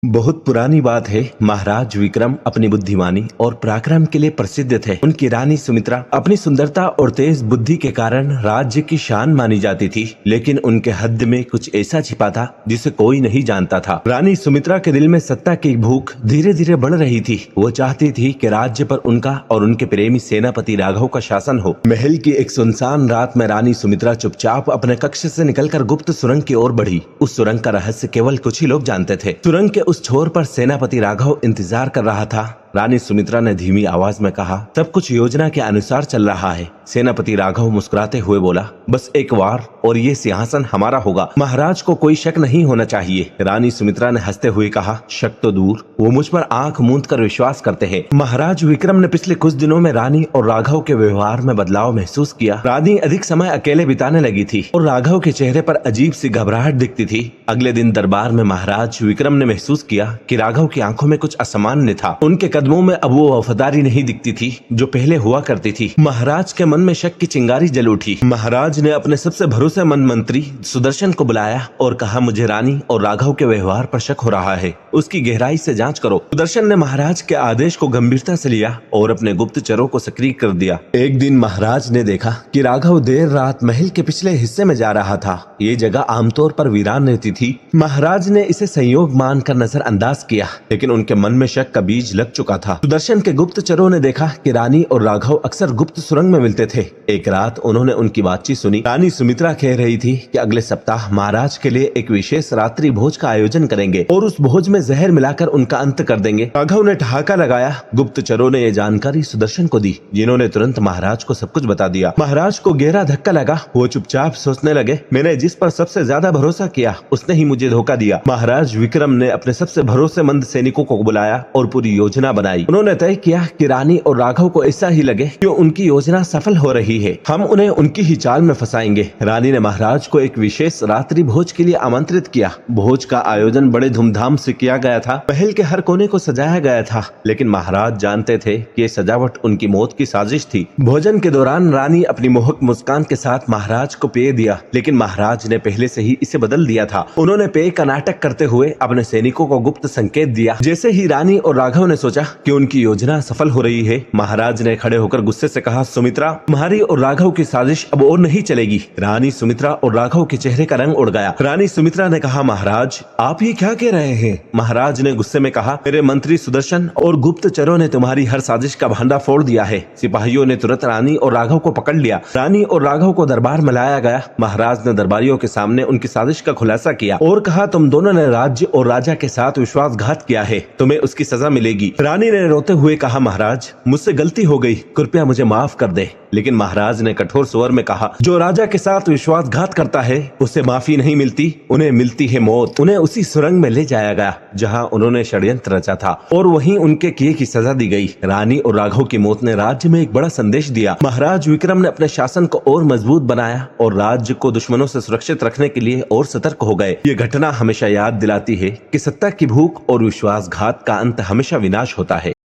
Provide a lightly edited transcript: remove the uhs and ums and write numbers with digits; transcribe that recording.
बहुत पुरानी बात है। महाराज विक्रम अपनी बुद्धिमानी और पराक्रम के लिए प्रसिद्ध थे। उनकी रानी सुमित्रा अपनी सुंदरता और तेज बुद्धि के कारण राज्य की शान मानी जाती थी, लेकिन उनके हृदय में कुछ ऐसा छिपा था जिसे कोई नहीं जानता था। रानी सुमित्रा के दिल में सत्ता की भूख धीरे धीरे बढ़ रही थी। वो चाहती थी कि राज्य पर उनका और उनके प्रेमी सेनापति राघव का शासन हो। महल की एक सुनसान रात में रानी सुमित्रा चुपचाप अपने कक्ष से निकलकर गुप्त सुरंग की ओर बढ़ी। उस सुरंग का रहस्य केवल कुछ ही लोग जानते थे। सुरंग के उस छोर पर सेनापति राघव इंतजार कर रहा था। रानी सुमित्रा ने धीमी आवाज में कहा, सब कुछ योजना के अनुसार चल रहा है। सेनापति राघव मुस्कुराते हुए बोला, बस एक बार और ये सिंहासन हमारा होगा। महाराज को कोई शक नहीं होना चाहिए। रानी सुमित्रा ने हंसते हुए कहा, शक तो दूर, वो मुझ पर आंख मूंद कर विश्वास करते हैं। महाराज विक्रम ने पिछले कुछ दिनों में रानी और राघव के व्यवहार में बदलाव महसूस किया। रानी अधिक समय अकेले बिताने लगी थी और राघव के चेहरे पर अजीब सी घबराहट दिखती थी। अगले दिन दरबार में महाराज विक्रम ने महसूस किया कि राघव की आंखों में कुछ असामान्य था। उनके कदमों में अब वो वफादारी नहीं दिखती थी जो पहले हुआ करती थी। महाराज के मन में शक की चिंगारी जल उठी। महाराज ने अपने सबसे भरोसेमंद मंत्री सुदर्शन को बुलाया और कहा, मुझे रानी और राघव के व्यवहार पर शक हो रहा है, उसकी गहराई से जांच करो। सुदर्शन ने महाराज के आदेश को गंभीरता से लिया और अपने गुप्तचरों को सक्रिय कर दिया। एक दिन महाराज ने देखा कि राघव देर रात महल के पिछले हिस्से में जा रहा था। ये जगह आमतौर पर वीरान रहती थी। महाराज ने इसे संयोग मानकर नजरअंदाज किया, लेकिन उनके मन में शक का बीज लग चुका था। सुदर्शन के गुप्तचरों ने देखा कि रानी और राघव अक्सर गुप्त सुरंग में मिलते थे। एक रात उन्होंने उनकी बातचीत सुनी। रानी सुमित्रा कह रही थी कि अगले सप्ताह महाराज के लिए एक विशेष रात्रि भोज का आयोजन करेंगे और उस भोज में जहर मिलाकर उनका अंत कर देंगे। राघव ने ठहाका लगाया। गुप्तचरों ने ये जानकारी सुदर्शन को दी, जिन्होंने तुरंत महाराज को सब कुछ बता दिया। महाराज को गहरा धक्का लगा। वो चुपचाप सोचने लगे, मैंने जिस पर सबसे ज्यादा भरोसा किया उसने ही मुझे धोखा दिया। महाराज विक्रम ने अपने सबसे भरोसेमंद सैनिकों को बुलाया और पूरी योजना बनाई। उन्होंने तय किया कि रानी और राघव को ऐसा ही लगे कि उनकी योजना सफल हो रही है, हम उन्हें उनकी ही चाल में फंसाएंगे। रानी ने महाराज को एक विशेष रात्रि भोज के लिए आमंत्रित किया। भोज का आयोजन बड़े धूमधाम से किया गया था। महल के हर कोने को सजाया गया था, लेकिन महाराज जानते थे कि ये सजावट उनकी मौत की साजिश थी। भोजन के दौरान रानी अपनी मोहक मुस्कान के साथ महाराज को पेय दिया, लेकिन महाराज ने पहले से ही इसे बदल दिया था। उन्होंने पेय का नाटक करते हुए अपने सैनिकों को गुप्त संकेत दिया। जैसे ही रानी और राघव ने सोचा कि उनकी योजना सफल हो रही है, महाराज ने खड़े होकर गुस्से से कहा, सुमित्रा, तुम्हारी और राघव की साजिश अब और नहीं चलेगी। रानी सुमित्रा और राघव के चेहरे का रंग उड़ गया। रानी सुमित्रा ने कहा, महाराज आप ये क्या कह रहे हैं? महाराज ने गुस्से में कहा, मेरे मंत्री सुदर्शन और गुप्तचरों ने तुम्हारी हर साजिश का भंडा फोड़ दिया है। सिपाहियों ने तुरंत रानी और राघव को पकड़ लिया। रानी और राघव को दरबार में लाया गया। महाराज ने दरबारियों के सामने उनकी साजिश का खुलासा किया और कहा, तुम दोनों ने राज्य और राजा के साथ विश्वासघात किया है, तुम्हें उसकी सजा मिलेगी। रानी ने रोते हुए कहा, महाराज मुझसे गलती हो गई, कृपया मुझे माफ कर दे। लेकिन महाराज ने कठोर स्वर में कहा, जो राजा के साथ विश्वासघात करता है उसे माफी नहीं मिलती, उन्हें मिलती है मौत। उन्हें उसी सुरंग में ले जाया गया जहां उन्होंने षड्यंत्र रचा था और वहीं उनके किए की सजा दी गई। रानी और राघव की मौत ने राज्य में एक बड़ा संदेश दिया। महाराज विक्रम ने अपने शासन को और मजबूत बनाया और राज्य को दुश्मनों से सुरक्षित रखने के लिए और सतर्क हो गए। ये घटना हमेशा याद दिलाती है कि सत्ता की भूख और विश्वासघात का अंत हमेशा विनाश होता है।